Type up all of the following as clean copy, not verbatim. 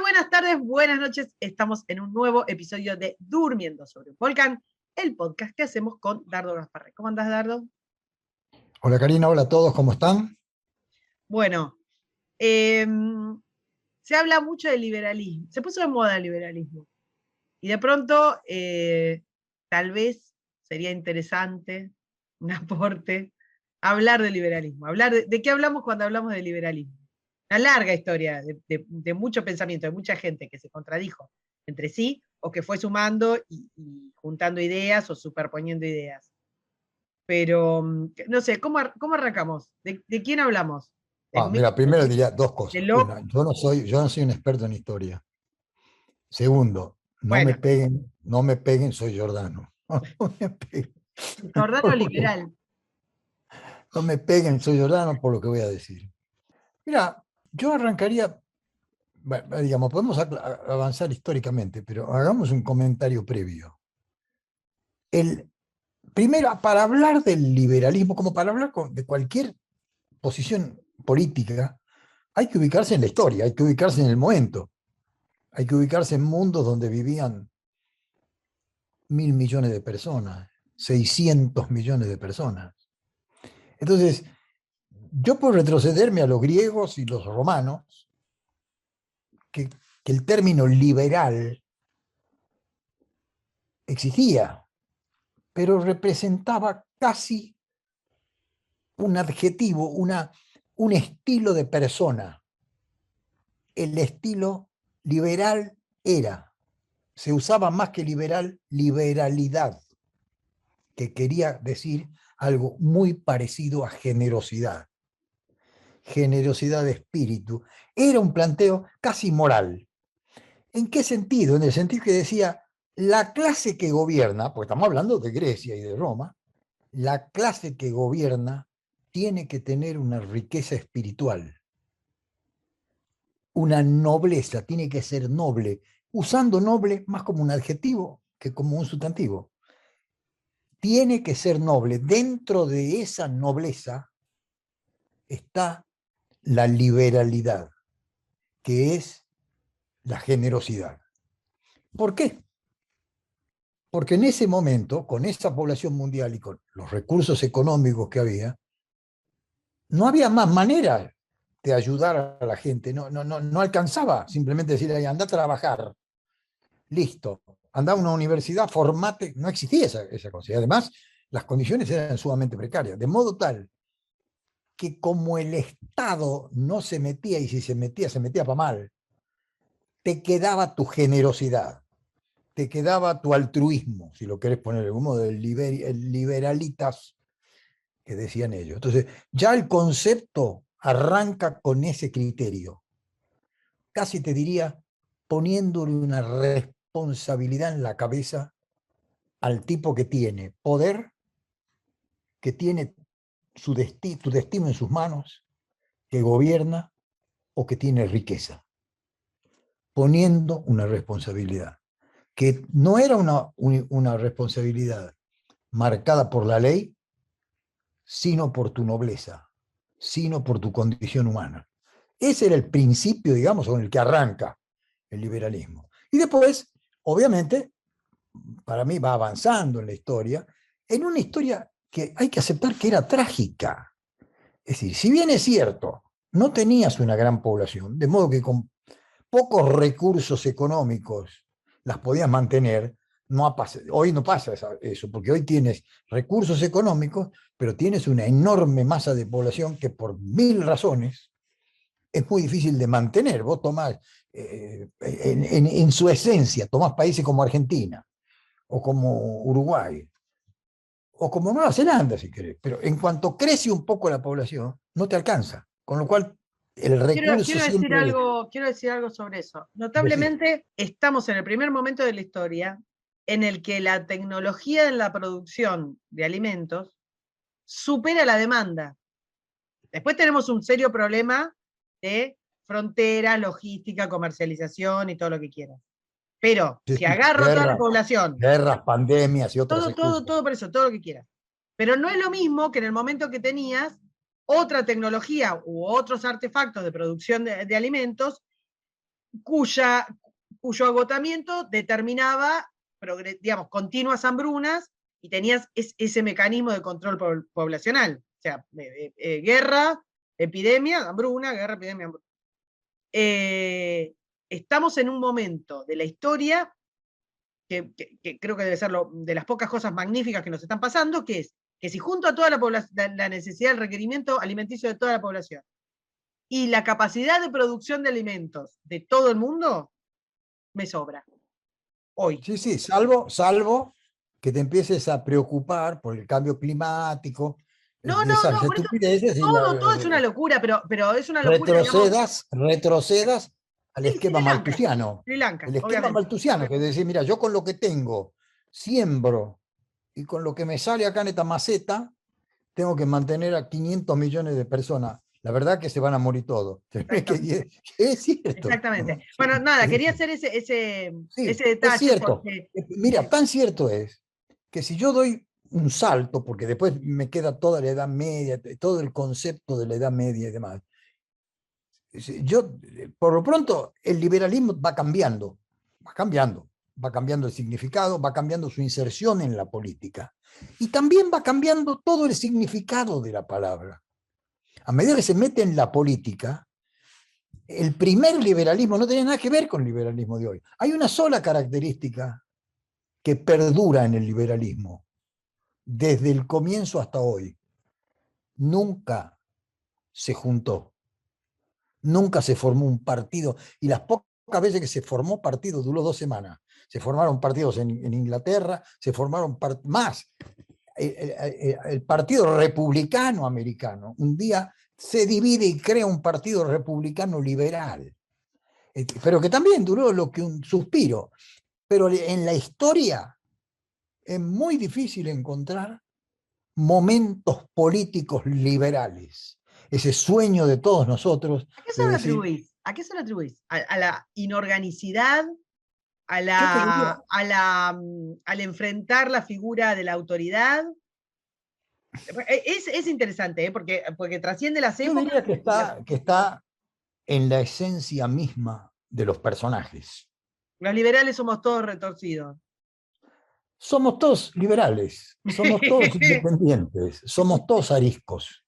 Buenas tardes, buenas noches. Estamos en un nuevo episodio de Durmiendo sobre un Volcán, el podcast que hacemos con Dardo Gasparré. ¿Cómo andás, Dardo? Hola Karina, hola a todos, ¿cómo están? Bueno, se habla mucho de liberalismo, se puso de moda el liberalismo. Y de pronto, tal vez sería interesante, un aporte, hablar de liberalismo. ¿De qué hablamos cuando hablamos de liberalismo? Una larga historia de mucho pensamiento, de mucha gente que se contradijo entre sí o que fue sumando y juntando ideas o superponiendo ideas. Pero, no sé, ¿cómo arrancamos? ¿De quién hablamos? Mira, primero diría dos ¿De cosas. Locke? Una, yo no soy un experto en historia. Segundo, Bueno, no me peguen, soy Giordano. No me peguen, Jordano liberal. no me peguen, soy Giordano por lo que voy a decir. Mira, yo arrancaría, bueno, digamos, podemos avanzar históricamente, pero hagamos un comentario previo. Primero, para hablar del liberalismo, como para hablar de cualquier posición política, hay que ubicarse en la historia, hay que ubicarse en el momento. Hay que ubicarse en mundos donde vivían 1.000 millones de personas, 600 millones de personas. Entonces, yo puedo retrocederme a los griegos y los romanos, que el término liberal existía, pero representaba casi un adjetivo, un estilo de persona. El estilo liberal se usaba más que liberal, liberalidad, que quería decir algo muy parecido a generosidad. Generosidad de espíritu. Era un planteo casi moral. ¿En qué sentido? En el sentido que decía, la clase que gobierna, porque estamos hablando de Grecia y de Roma, la clase que gobierna tiene que tener una riqueza espiritual, una nobleza, tiene que ser noble, usando noble más como un adjetivo que como un sustantivo. Tiene que ser noble. Dentro de esa nobleza está la liberalidad, que es la generosidad. ¿Por qué? Porque en ese momento, con esa población mundial y con los recursos económicos que había, no había más manera de ayudar a la gente. No alcanzaba simplemente decir, anda a trabajar, listo, anda a una universidad, formate. No existía esa cosa. Y además, las condiciones eran sumamente precarias. De modo tal que como el Estado no se metía, y si se metía para mal, te quedaba tu generosidad, te quedaba tu altruismo, si lo querés poner como el liberalitas que decían ellos. Entonces, ya el concepto arranca con ese criterio. Casi te diría, poniéndole una responsabilidad en la cabeza al tipo que tiene poder, que tiene su destino en sus manos, que gobierna o que tiene riqueza, poniendo una responsabilidad, que no era una responsabilidad marcada por la ley, sino por tu nobleza, sino por tu condición humana. Ese era el principio, digamos, con el que arranca el liberalismo. Y después, obviamente, para mí va avanzando en la historia, en una historia que hay que aceptar que era trágica. Es decir, si bien es cierto, no tenías una gran población, de modo que con pocos recursos económicos las podías mantener. Hoy no pasa eso, porque hoy tienes recursos económicos, pero tienes una enorme masa de población que por 1.000 razones es muy difícil de mantener. Vos tomás, en su esencia, tomás países como Argentina, o como Uruguay, o como Nueva Zelanda, si querés, pero en cuanto crece un poco la población, no te alcanza, con lo cual el recurso siempre... Quiero decir algo sobre eso. Decís, Notablemente, estamos en el primer momento de la historia en el que la tecnología en la producción de alimentos supera la demanda. Después tenemos un serio problema de fronteras, logística, comercialización y todo lo que quieras. Pero si agarro toda la población, guerras, pandemias y otras excusas. todo por eso, todo lo que quieras. Pero no es lo mismo que en el momento que tenías otra tecnología u otros artefactos de producción de alimentos cuyo agotamiento determinaba, digamos, continuas hambrunas y tenías ese mecanismo de control poblacional. O sea, guerra, epidemia, hambruna, guerra, epidemia, hambruna. Estamos en un momento de la historia que creo que debe ser de las pocas cosas magníficas que nos están pasando, que es que si junto a toda la necesidad, el requerimiento alimenticio de toda la población y la capacidad de producción de alimentos de todo el mundo, me sobra. Hoy. Sí, sí, salvo que te empieces a preocupar por el cambio climático, No, de no, esas no, por eso estupideces, y todo es una locura, pero es una locura, digamos. retrocedas al Sí, esquema maltusiano. Sri Lanka, El esquema obviamente. maltusiano, que es decir, mira, yo con lo que tengo siembro y con lo que me sale acá en esta maceta, tengo que mantener a 500 millones de personas. La verdad que se van a morir todos. Es cierto. Exactamente. Bueno, nada, quería hacer Sí, ese es detalle cierto. porque. Mira, tan cierto es que si yo doy un salto, porque después me queda toda la Edad Media, todo el concepto de la Edad Media y demás, yo, por lo pronto, el liberalismo va cambiando, va cambiando el significado, va cambiando su inserción en la política. Y también va cambiando todo el significado de la palabra. A medida que se mete en la política, el primer liberalismo no tenía nada que ver con el liberalismo de hoy. Hay una sola característica que perdura en el liberalismo, desde el comienzo hasta hoy. Nunca se juntó, nunca se formó un partido, y las pocas veces que se formó partido duró 2 semanas. Se formaron partidos en Inglaterra, se formaron más. El Partido Republicano Americano un día se divide y crea un partido republicano liberal, pero que también duró lo que un suspiro. Pero en la historia es muy difícil encontrar momentos políticos liberales, ese sueño de todos nosotros ¿A qué se de lo decir, atribuís? ¿A qué se lo atribuís? ¿A la inorganicidad? yo te diría, Al enfrentar la figura de la autoridad? Es interesante, ¿eh? Porque trasciende las yo épocas. diría que está en la esencia misma de los personajes. Los liberales somos todos retorcidos. Somos todos liberales, somos todos independientes, somos todos ariscos.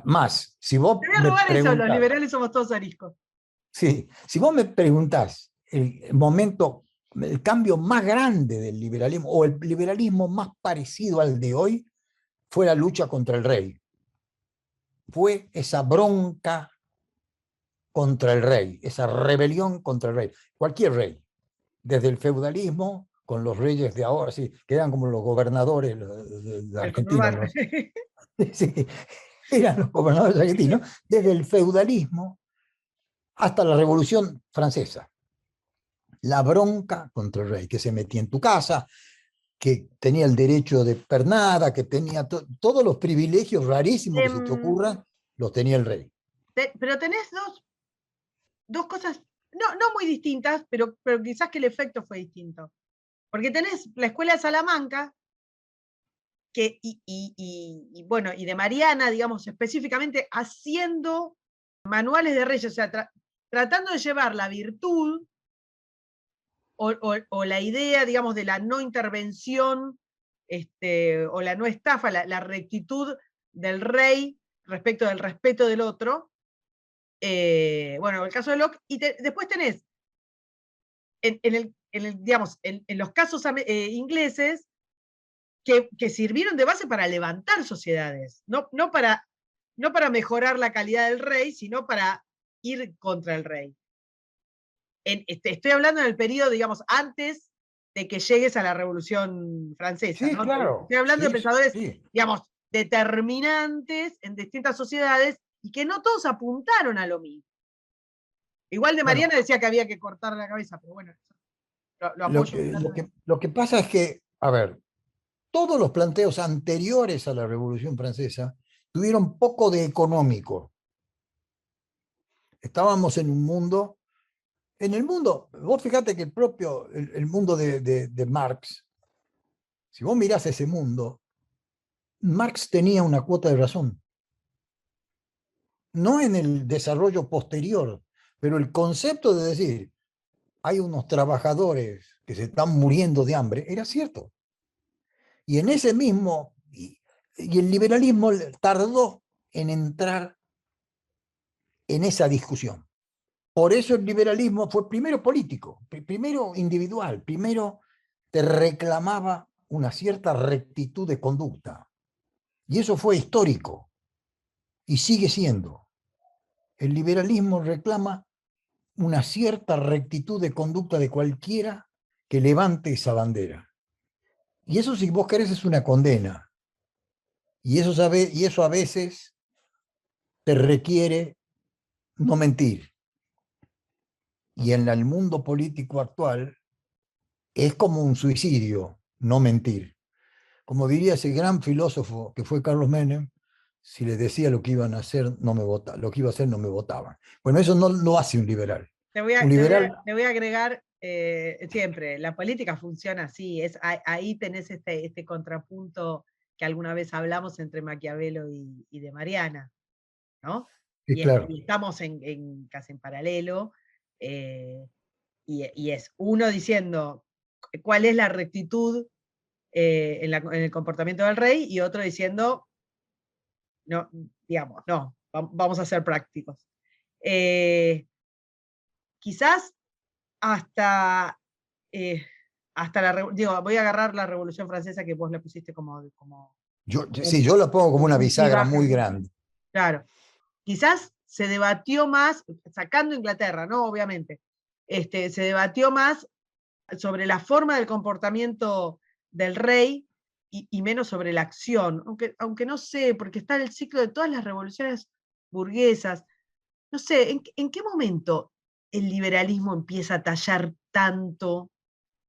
Más, si vos Te voy a me robar eso, los preguntás, liberales somos todos ariscos. sí, si vos me preguntás el momento, el cambio más grande del liberalismo o el liberalismo más parecido al de hoy, fue la lucha contra el rey. Fue esa bronca contra el rey, esa rebelión contra el rey. Cualquier rey, desde el feudalismo, con los reyes de ahora, sí, que eran como los gobernadores de argentinos, sí, eran los gobernadores argentinos, desde el feudalismo hasta la Revolución Francesa. La bronca contra el rey, que se metía en tu casa, que tenía el derecho de pernada, que tenía todos los privilegios rarísimos que se te ocurran, los tenía el rey. Pero tenés dos cosas, no muy distintas, pero quizás que el efecto fue distinto. Porque tenés la escuela de Salamanca, bueno, y de Mariana, digamos, específicamente haciendo manuales de reyes, o sea, tratando de llevar la virtud o la idea, digamos, de la no intervención o la no estafa, la rectitud del rey respecto del respeto del otro. Bueno, el caso de Locke, y después tenés digamos, en los casos ingleses que sirvieron de base para levantar sociedades, no para mejorar la calidad del rey, sino para ir contra el rey. Estoy hablando en el periodo, digamos, antes de que llegues a la Revolución Francesa, Sí, ¿no? claro. Estoy hablando de Sí, pensadores, sí. digamos, determinantes en distintas sociedades y que no todos apuntaron a lo mismo. Igual de Bueno, Mariana decía que había que cortar la cabeza, pero bueno, lo apoyo. lo que pasa es que, a ver, todos los planteos anteriores a la Revolución Francesa tuvieron poco de económico. Estábamos en el mundo, vos fíjate que el mundo de Marx, si vos mirás ese mundo, Marx tenía una cuota de razón. No en el desarrollo posterior, Pero el concepto de decir, hay unos trabajadores que se están muriendo de hambre, era cierto. Y en ese mismo, y el liberalismo tardó en entrar en esa discusión. Por eso el liberalismo fue primero político, primero individual, primero te reclamaba una cierta rectitud de conducta. Y eso fue histórico y sigue siendo. El liberalismo reclama una cierta rectitud de conducta de cualquiera que levante esa bandera. Y eso, si vos querés, es una condena. Y eso a veces te requiere no mentir. Y en el mundo político actual es como un suicidio no mentir. Como diría ese gran filósofo que fue Carlos Menem, si les decía lo que iban a hacer, no me vota, lo que iba a hacer no me votaban. Bueno, eso no lo hace un liberal. Te voy a, Un te voy a- liberal, te voy a agregar siempre, la política funciona así, ahí tenés este contrapunto que alguna vez hablamos entre Maquiavelo y de Mariana, ¿no? es claro. Y estamos casi en paralelo, y es uno diciendo cuál es la rectitud en el comportamiento del rey, y otro diciendo, no, digamos, no, vamos a ser prácticos. Quizás hasta, hasta digo, voy a agarrar la Revolución Francesa que vos le pusiste como Sí, yo lo pongo como una bisagra baja. muy grande. Claro, quizás se debatió más, sacando Inglaterra, ¿no? Obviamente, se debatió más sobre la forma del comportamiento del rey y menos sobre la acción, aunque no sé, porque está el ciclo de todas las revoluciones burguesas. No sé, ¿en qué momento el liberalismo empieza a tallar tanto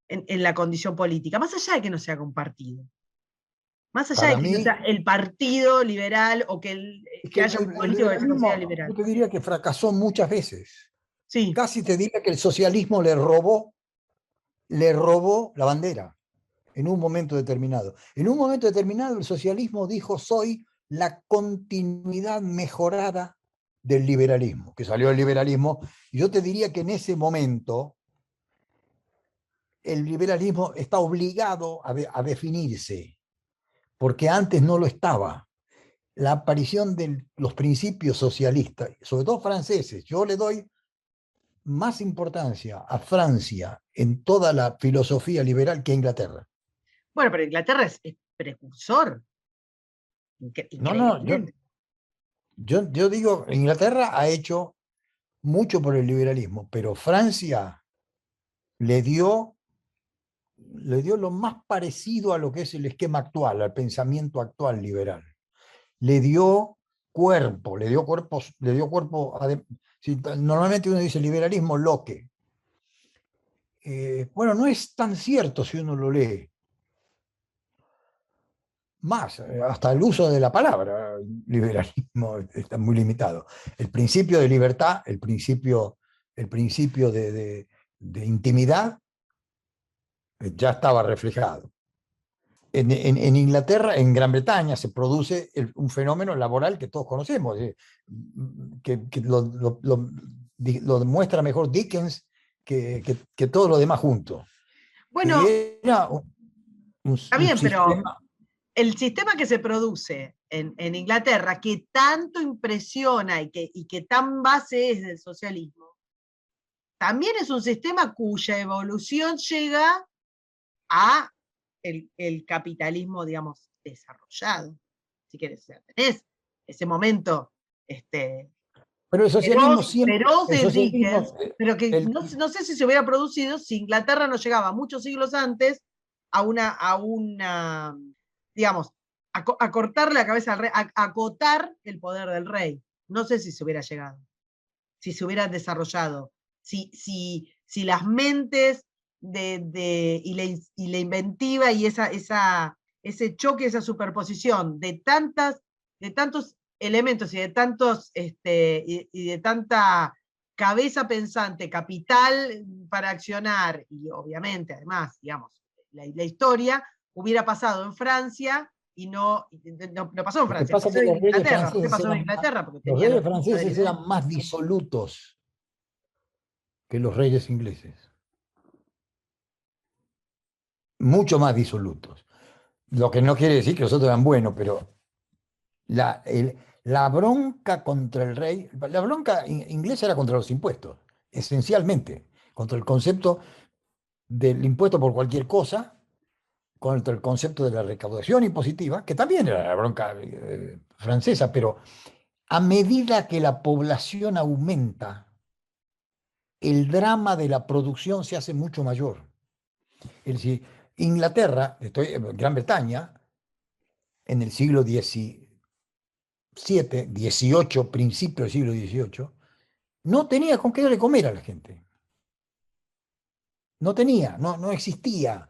en la condición política? Más allá de que no se haga un partido. Más allá de Para que no mí, sea el partido liberal o es que que haya un el político que se considera liberalismo, liberal. yo te diría que fracasó muchas veces. Sí, Casi te diría que el socialismo le robó la bandera en un momento determinado. En un momento determinado el socialismo dijo, soy la continuidad mejorada del liberalismo, que salió el liberalismo, y yo te diría que en ese momento el liberalismo está obligado a definirse, porque antes no lo estaba. La aparición de los principios socialistas, sobre todo franceses, yo le doy más importancia a Francia en toda la filosofía liberal que a Inglaterra. bueno, pero Inglaterra es precursor, No, no, yo, increíblemente. yo digo, Inglaterra ha hecho mucho por el liberalismo, pero Francia le dio, le dio lo más parecido a lo que es el esquema actual, al pensamiento actual liberal. Le dio cuerpo, le dio cuerpo. Si normalmente uno dice liberalismo Locke. Bueno, no es tan cierto si uno lo lee. Más, hasta el uso de la palabra liberalismo está muy limitado. El principio de libertad, el principio de intimidad ya estaba reflejado. En Inglaterra, en Gran Bretaña, se produce un fenómeno laboral que todos conocemos, que lo demuestra mejor Dickens que todo lo demás junto, Bueno, que era está un bien, pero sistema. el sistema que se produce en Inglaterra, que tanto impresiona y que tan base es del socialismo, también es un sistema cuya evolución llega a el capitalismo, digamos, desarrollado. Si quieres, tenés ese momento Pero el socialismo feroz, siempre, feroz el de Dickens, socialismo, pero que el, no sé si se hubiera producido si Inglaterra no llegaba muchos siglos antes a una digamos, a cortarle la cabeza al rey, a acotar el poder del rey. No sé si se hubiera llegado, si se hubiera desarrollado, si las mentes y la inventiva y ese choque, esa superposición de tantos elementos y de tanta cabeza pensante, capital para accionar, y obviamente, además, digamos, la historia hubiera pasado en Francia y no pasó en lo que Francia, pasa es pasó que en Inglaterra. ¿Por qué pasó en Inglaterra? Porque los tenían reyes un punto de franceses liderazgo. eran más disolutos. que los reyes ingleses, mucho más disolutos. Lo que no quiere decir que los otros eran buenos, pero la bronca contra el rey, la bronca inglesa era contra los impuestos, esencialmente, contra el concepto del impuesto por cualquier cosa, contra el concepto de la recaudación impositiva, que también era la bronca francesa, pero a medida que la población aumenta, el drama de la producción se hace mucho mayor. Es decir, Inglaterra, Gran Bretaña, en el siglo XVII, XVIII, principio del siglo XVIII, no tenía con qué darle comer a la gente. No tenía, no existía.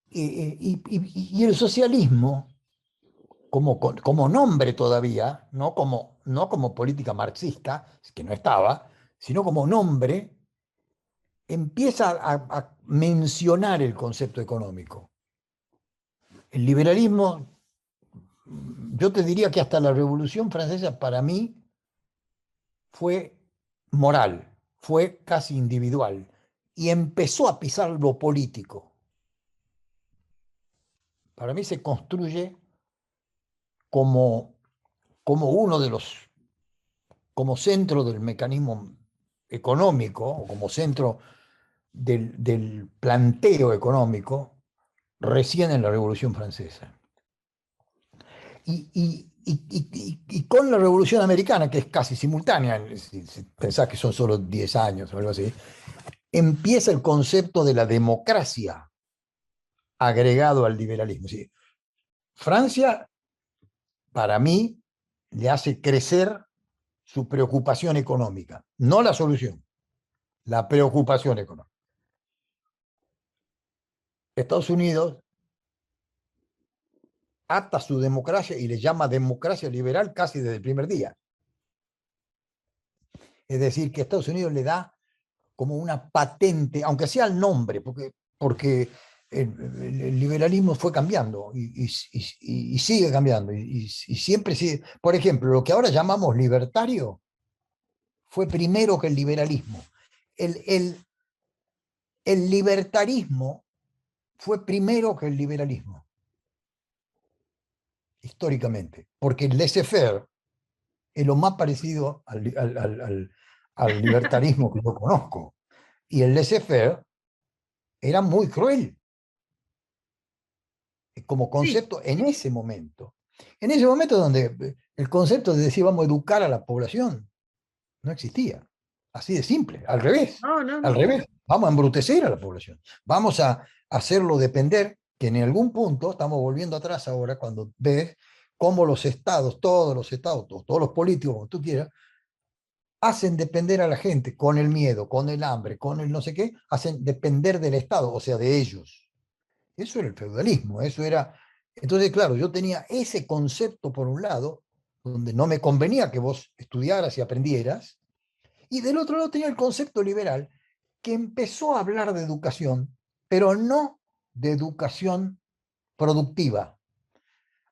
Y el socialismo, como nombre todavía, no como política marxista, que no estaba, sino como nombre, empieza a mencionar el concepto económico. El liberalismo, yo te diría que hasta la Revolución Francesa para mí fue moral, fue casi individual, y empezó a pisar lo político. Para mí se construye como, como uno de los, como centro del mecanismo económico, o como centro del planteo económico, recién en la Revolución Francesa. Y con la Revolución Americana, que es casi simultánea, si pensás que son solo 10 años o algo así, empieza el concepto de la democracia agregado al liberalismo. ¿Sí? Francia, para mí, le hace crecer su preocupación económica, no la solución, la preocupación económica. Estados Unidos ata su democracia y le llama democracia liberal casi desde el primer día. Es decir, que Estados Unidos le da como una patente, aunque sea el nombre, porque el liberalismo fue cambiando y sigue cambiando y siempre sigue. Por ejemplo, lo que ahora llamamos libertario fue primero que el liberalismo. El, el, el libertarismo fue primero que el liberalismo, históricamente, porque el laissez-faire es lo más parecido al libertarismo que yo conozco. Y el laissez-faire era muy cruel como Sí, concepto en ese momento. En ese momento donde el concepto de decir vamos a educar a la población no existía. Así de simple, al revés, no, no, al no. revés. Vamos a embrutecer a la población. Vamos a hacerlo depender, que en algún punto, estamos volviendo atrás ahora, cuando ves cómo los estados, todos los políticos, como tú quieras, hacen depender a la gente con el miedo, con el hambre, con el no sé qué, hacen depender del Estado, o sea, de ellos. Eso era el feudalismo, eso era... Entonces, claro, yo tenía ese concepto por un lado, donde no me convenía que vos estudiaras y aprendieras, y del otro lado tenía el concepto liberal, que empezó a hablar de educación, pero no de educación productiva.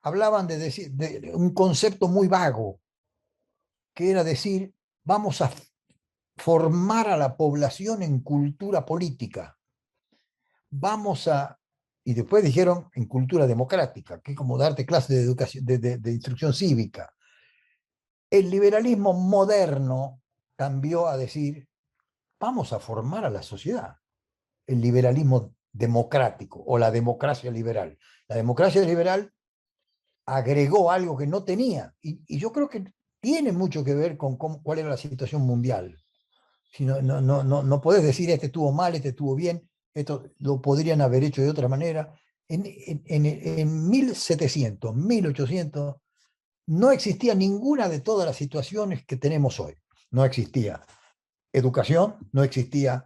Hablaban de un concepto muy vago, que era decir, vamos a formar a la población en cultura política. Vamos a, y después dijeron en cultura democrática, que es como darte clases de educación, de instrucción cívica. El liberalismo moderno cambió a decir, vamos a formar a la sociedad. El liberalismo democrático o la democracia liberal. La democracia liberal agregó algo que no tenía, y yo creo que tiene mucho que ver con cuál era la situación mundial. Si no podés decir este estuvo mal, este estuvo bien, esto lo podrían haber hecho de otra manera. En 1700, 1800, no existía ninguna de todas las situaciones que tenemos hoy. No existía educación, no existía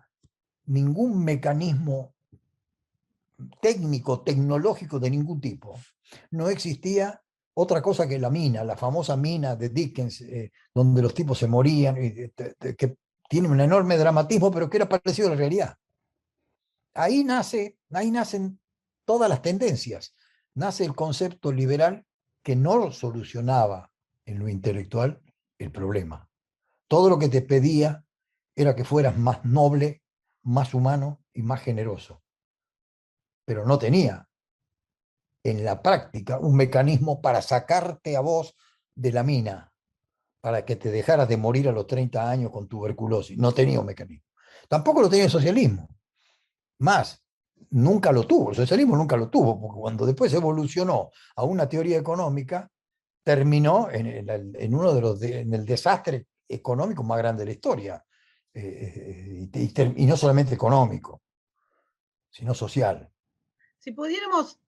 ningún mecanismo técnico, tecnológico de ningún tipo. No existía otra cosa que la mina, la famosa mina de Dickens, donde los tipos se morían, que tiene un enorme dramatismo, pero que era parecido a la realidad. Ahí nacen todas las tendencias. Nace el concepto liberal que no solucionaba en lo intelectual el problema. Todo lo que te pedía era que fueras más noble, más humano y más generoso. Pero no tenía en la práctica un mecanismo para sacarte a vos de la mina, para que te dejaras de morir a los 30 años con tuberculosis. No tenía un mecanismo. Tampoco lo tenía el socialismo. Más, nunca lo tuvo. El socialismo nunca lo tuvo, porque cuando después evolucionó a una teoría económica, terminó uno de los en el desastre económico más grande de la historia. Y no solamente económico, sino social. Si pudiéramos,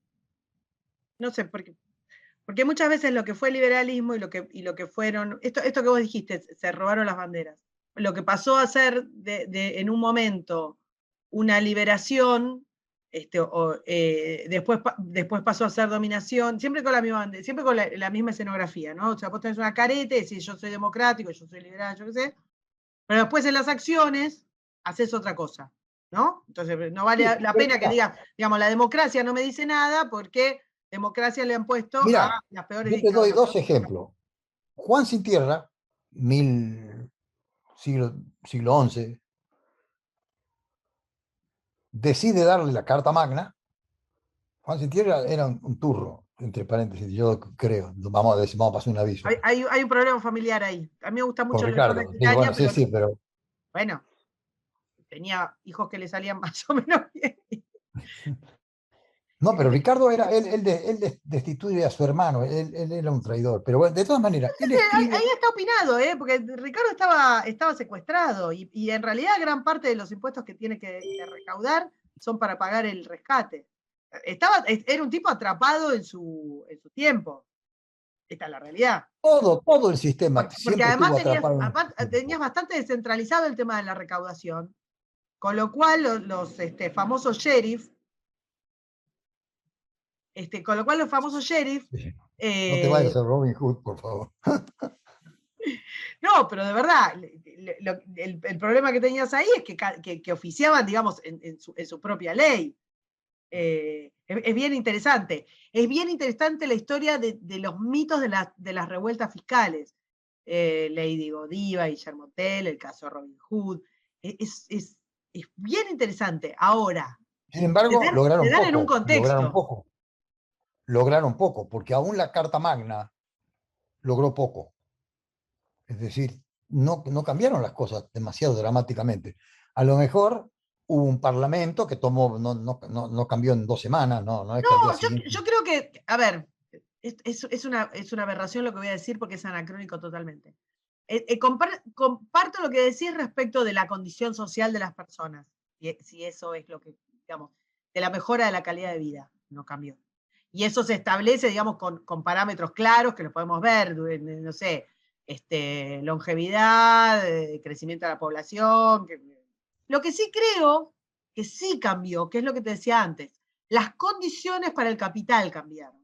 no sé, porque muchas veces lo que fue el liberalismo y lo que fueron, esto que vos dijiste, se robaron las banderas. Lo que pasó a ser en un momento una liberación, después pasó a ser dominación, siempre con la misma bandera, siempre con la misma escenografía, ¿no? O sea, vos tenés una careta y decís, yo soy democrático, yo soy liberal, yo qué sé, pero después en las acciones haces otra cosa, ¿no? Entonces no vale la pena que digas, digamos, la democracia no me dice nada porque democracia le han puesto a Mira, las peores yo te doy dictaduras. dos ejemplos. Juan Sin Tierra, siglo XI, decide darle la Carta Magna. Juan Sin Tierra era un turro, entre paréntesis, yo creo. Vamos a decir, vamos a pasar un aviso. Hay un problema familiar ahí. A mí me gusta Con mucho el lector de Ricardo. Sí, Bretaña, bueno, sí, pero sí, pero bueno, tenía hijos que le salían más o menos bien. no, pero Ricardo era, él destituye a su hermano, él era un traidor. Pero bueno, de todas maneras, él Ahí escribe. está opinado, porque Ricardo estaba secuestrado y en realidad gran parte de los impuestos que tiene que recaudar son para pagar el rescate. Era un tipo atrapado en su tiempo. Esta es la realidad. Todo el sistema Porque siempre además estuvo atrapado en el tenías tiempo. bastante descentralizado el tema de la recaudación, con lo cual los famosos sheriff, Sí. No te eh, vayas a Robin Hood, por favor. no, pero de verdad, el problema que tenías ahí es que oficiaban, digamos, en su propia ley. Es bien interesante. Es bien interesante la historia de los mitos de las revueltas fiscales. Lady Godiva, Guillermo Tell, el caso de Robin Hood. Es bien interesante. Ahora, Sin embargo, te dan en un contexto. lograron poco, porque aún la Carta Magna logró poco. Es decir, no cambiaron las cosas demasiado dramáticamente. A lo mejor hubo un parlamento que tomó, no cambió en 2 semanas, no es que al día No, siguiente. yo creo que, a ver, es una aberración lo que voy a decir porque es anacrónico totalmente. Comparto lo que decís respecto de la condición social de las personas, si eso es lo que, digamos, de la mejora de la calidad de vida, no cambió. Y eso se establece, digamos, con parámetros claros que los podemos ver, no sé, longevidad, crecimiento de la población. Lo que sí creo que sí cambió, que es lo que te decía antes, las condiciones para el capital cambiaron.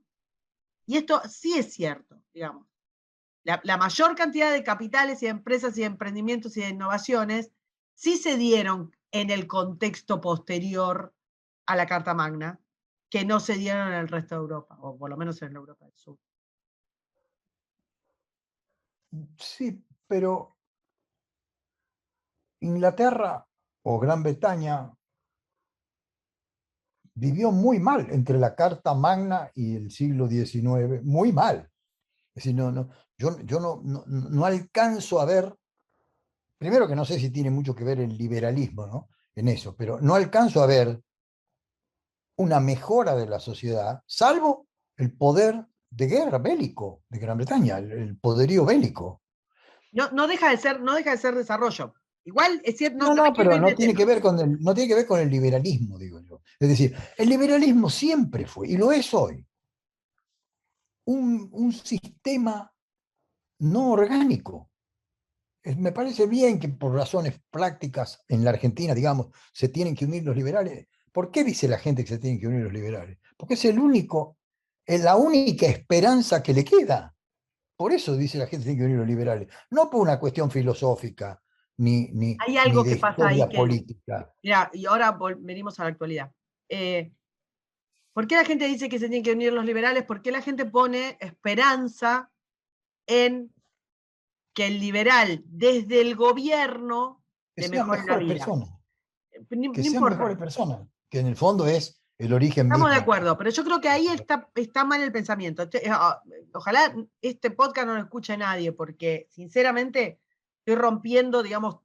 Y esto sí es cierto, digamos. La mayor cantidad de capitales y de empresas y de emprendimientos y de innovaciones sí se dieron en el contexto posterior a la Carta Magna, que no se dieron en el resto de Europa, o por lo menos en la Europa del Sur. Sí, pero Inglaterra o Gran Bretaña vivió muy mal entre la Carta Magna y el siglo XIX, muy mal. Es decir, yo no alcanzo a ver, primero que no sé si tiene mucho que ver el liberalismo, ¿no? En eso, pero no alcanzo a ver una mejora de la sociedad, salvo el poder de guerra bélico de Gran Bretaña, el poderío bélico. No deja de ser desarrollo. Igual es cierto, No, no me no, quiero pero ir no de tiene que tema. ver no tiene que ver con el liberalismo, digo yo. Es decir, el liberalismo siempre fue, y lo es hoy, un sistema no orgánico. Me parece bien que por razones prácticas en la Argentina, digamos, se tienen que unir los liberales. ¿Por qué dice la gente que se tienen que unir los liberales? Porque es la única esperanza que le queda. Por eso dice la gente que se tienen que unir los liberales. No por una cuestión filosófica Hay ni algo de que pasa ahí historia que, política. mira, y ahora venimos a la actualidad. ¿Por qué la gente dice que se tienen que unir los liberales? ¿Por qué la gente pone esperanza en que el liberal desde el gobierno Que te sean mejore la mejores vida. personas, No, que no sean importa. mejores personas, que en el fondo es el origen Estamos de mismo. acuerdo, pero yo creo que ahí está mal el pensamiento. Ojalá este podcast no lo escuche nadie, porque sinceramente estoy rompiendo, digamos,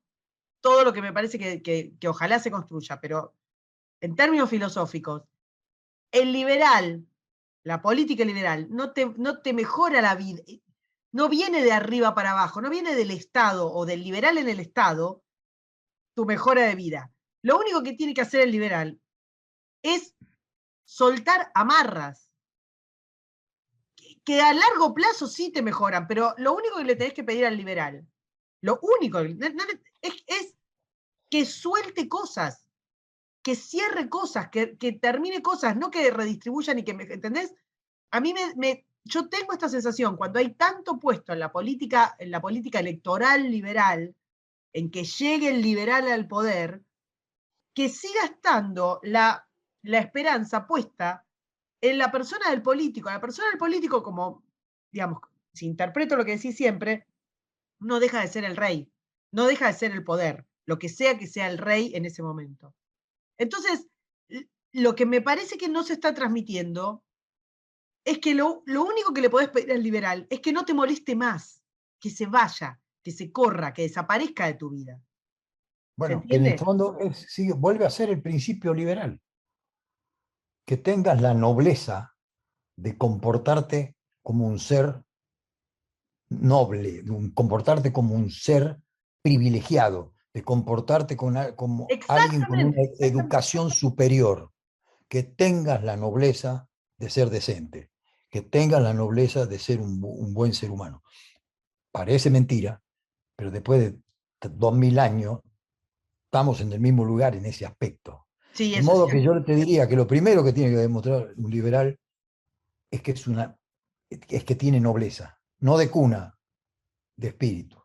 todo lo que me parece que ojalá se construya, pero en términos filosóficos, el liberal, la política liberal, no te mejora la vida, no viene de arriba para abajo, no viene del Estado o del liberal en el Estado tu mejora de vida. Lo único que tiene que hacer el liberal es soltar amarras, que a largo plazo sí te mejoran, pero lo único que le tenés que pedir al liberal, lo único es que suelte cosas, que cierre cosas, que termine cosas, no que redistribuya ni que ¿entendés? A mí yo tengo esta sensación, cuando hay tanto puesto en la política electoral liberal, en que llegue el liberal al poder, que siga estando la esperanza puesta en la persona del político. La persona del político, como, digamos, si interpreto lo que decís siempre, no deja de ser el rey, no deja de ser el poder, lo que sea el rey en ese momento. Entonces, lo que me parece que no se está transmitiendo es que lo único que le podés pedir al liberal es que no te moleste más, que se vaya, que se corra, que desaparezca de tu vida. ¿Se Bueno, en el entiende? fondo vuelve a ser el principio liberal, que tengas la nobleza de comportarte como un ser noble, de comportarte como un ser privilegiado, de comportarte como alguien con una Exactamente, exactamente. educación superior, que tengas la nobleza de ser decente, que tengas la nobleza de ser un buen ser humano. Parece mentira, pero después de 2000 años estamos en el mismo lugar en ese aspecto. Sí, De eso es modo que cierto. yo te diría que lo primero que tiene que demostrar un liberal es que tiene nobleza, no de cuna, de espíritu.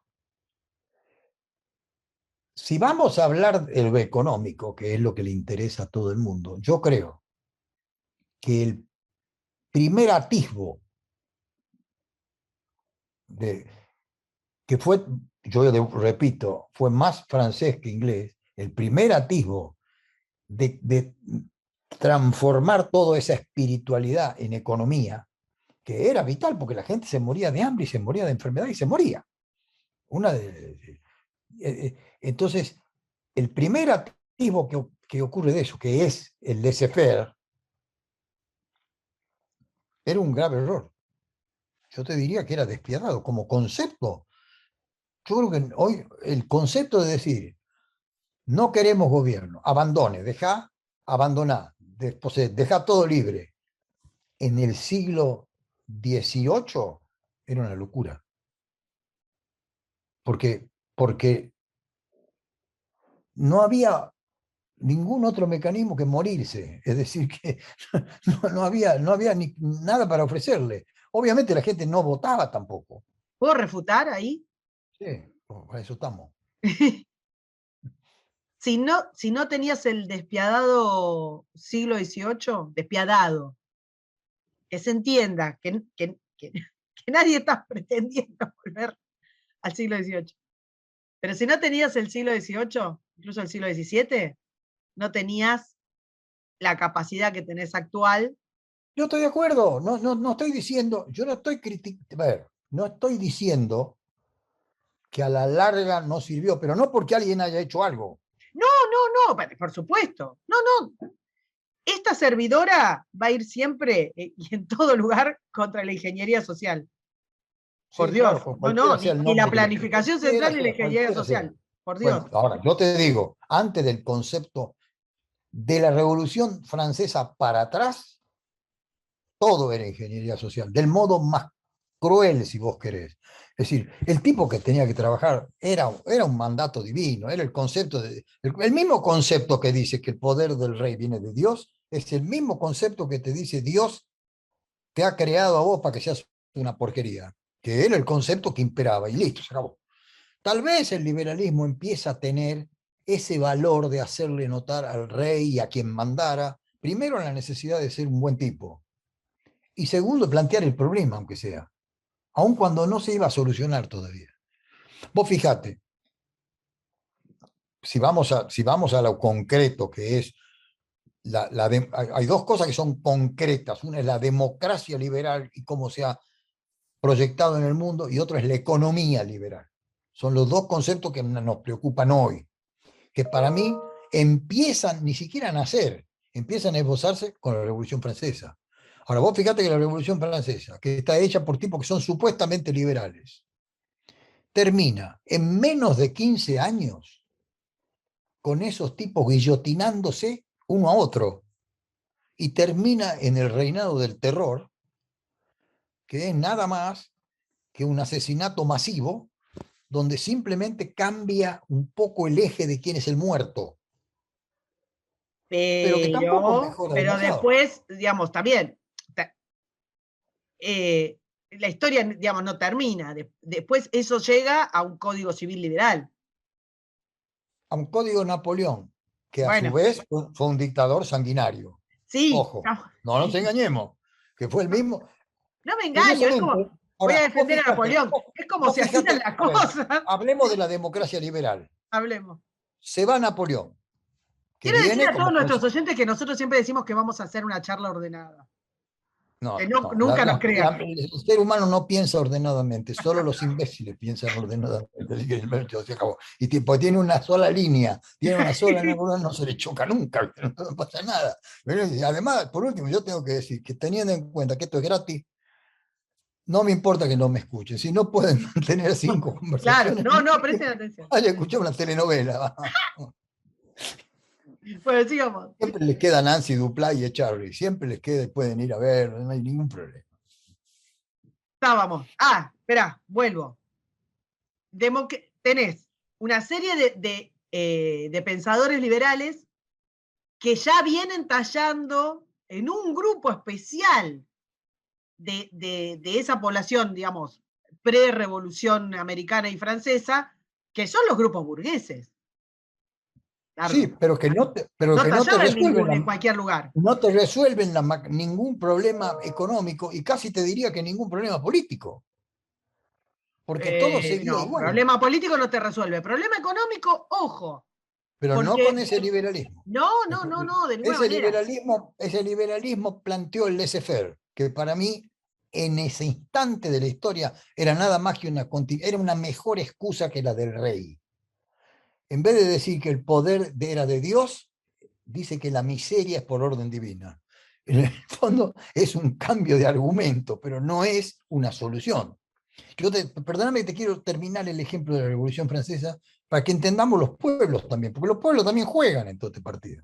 Si vamos a hablar de lo económico, que es lo que le interesa a todo el mundo, yo creo que el primer atisbo de, que fue, repito, fue más francés que inglés, el primer atisbo de transformar toda esa espiritualidad en economía, que era vital porque la gente se moría de hambre y se moría de enfermedad y se moría. Entonces, el primer atisbo que ocurre de eso, que es el laissez-faire, era un grave error. Yo te diría que era despiadado como concepto. Yo creo que hoy el concepto de decir, no queremos gobierno, abandoná, deja todo libre, en el siglo XVIII era una locura. Porque no había ningún otro mecanismo que morirse. Es decir, que no había nada para ofrecerle. Obviamente la gente no votaba tampoco. ¿Puedo refutar ahí? Sí, para eso estamos. Si no tenías el despiadado siglo XVIII, despiadado, que se entienda, que nadie está pretendiendo volver al siglo XVIII. Pero si no tenías el siglo XVIII, incluso el siglo XVII, no tenías la capacidad que tenés actual. Yo estoy de acuerdo, no estoy diciendo, yo no estoy criticando, no estoy diciendo que a la larga no sirvió, pero no porque alguien haya hecho algo. No, no, por supuesto. No, no. Esta servidora va a ir siempre y en todo lugar contra la ingeniería social. Por Sí, Dios. claro, con No, no, cualquiera sea el ni la nombre que le ponga, planificación cualquiera central ni la sea, ingeniería cualquiera sea. social. Por Dios. Bueno, ahora, yo te digo, antes del concepto de la Revolución Francesa para atrás, todo era ingeniería social, del modo más cruel, si vos querés. Es decir, el tipo que tenía que trabajar era un mandato divino, era el concepto el mismo concepto que dice que el poder del rey viene de Dios, es el mismo concepto que te dice Dios te ha creado a vos para que seas una porquería, que era el concepto que imperaba, y listo, se acabó. Tal vez el liberalismo empieza a tener ese valor de hacerle notar al rey y a quien mandara, primero la necesidad de ser un buen tipo, y segundo, plantear el problema, aunque sea, aun cuando no se iba a solucionar todavía. Vos fijate, si vamos a lo concreto, que es hay dos cosas que son concretas. Una es la democracia liberal y cómo se ha proyectado en el mundo, y otra es la economía liberal. Son los dos conceptos que nos preocupan hoy, que para mí empiezan ni siquiera a nacer, empiezan a esbozarse con la Revolución Francesa. Ahora, vos fíjate que la Revolución Francesa, que está hecha por tipos que son supuestamente liberales, termina en menos de 15 años con esos tipos guillotinándose uno a otro, y termina en el reinado del terror, que es nada más que un asesinato masivo, donde simplemente cambia un poco el eje de quién es el muerto, pero que tampoco mejora Pero demasiado. después, digamos, también, la historia, digamos, no termina. Después eso llega a un código civil liberal. A un código Napoleón, que a su Bueno, vez fue un dictador sanguinario. sí, Ojo, no, no nos engañemos, que fue el mismo. no me engaño, es Curiosamente, como, voy a ahora, defender a Napoleón. Es como vos se hacían fíjate, las a ver, cosas. hablemos de la democracia liberal. Hablemos. Se va Napoleón, que Quiero decir viene a todos como... nuestros oyentes que nosotros siempre decimos que vamos a hacer una charla ordenada. Que No, no, no, nunca nos crean. el ser humano no piensa ordenadamente, solo los imbéciles piensan ordenadamente. Así que se acabó. Y tipo, tiene una sola línea, tiene una sola neurona, no se le choca nunca, no pasa nada. Pero, y además, por último, yo tengo que decir que teniendo en cuenta que esto es gratis, no me importa que no me escuchen. Si no pueden mantener 5 Claro, conversaciones, no, presten atención. vaya a escuchar una telenovela. Bueno, sigamos. Siempre les queda Nancy Duplay y Charlie, siempre les queda, pueden ir a ver, no hay ningún problema. Estábamos. Espera, vuelvo. Tenés una serie de pensadores liberales que ya vienen tallando en un grupo especial de esa población, digamos, pre-revolución americana y francesa, que son los grupos burgueses. Sí, Largo. pero que no No te tallada resuelven en cualquier lugar. no te resuelven ningún problema económico, y casi te diría que ningún problema político, porque todo seguía No, igual, problema político no te resuelve. Problema económico, ojo, pero no con porque ese liberalismo. no, de ninguna Ese manera. liberalismo planteó el laissez-faire, que para mí en ese instante de la historia era nada más que era una mejor excusa que la del rey. En vez de decir que el poder era de Dios, dice que la miseria es por orden divina. En el fondo es un cambio de argumento, pero no es una solución. Perdóname que te quiero terminar el ejemplo de la Revolución Francesa para que entendamos los pueblos también, porque los pueblos también juegan en todo este partido.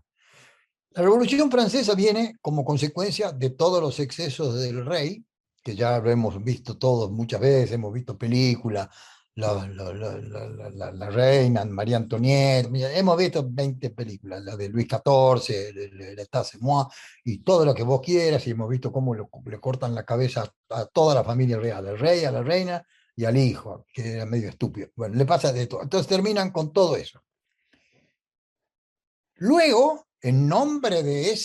La Revolución Francesa viene como consecuencia de todos los excesos del rey, que ya lo hemos visto todos muchas veces, hemos visto películas, la reina, María Antonieta, hemos visto 20 películas, la de Luis XIV, la Tasse Moi, y todo lo que vos quieras, y hemos visto cómo le cortan la cabeza a toda la familia real, al rey, a la reina y al hijo, que era medio estúpido. Bueno, le pasa de todo. Entonces terminan con todo eso. Luego, en nombre de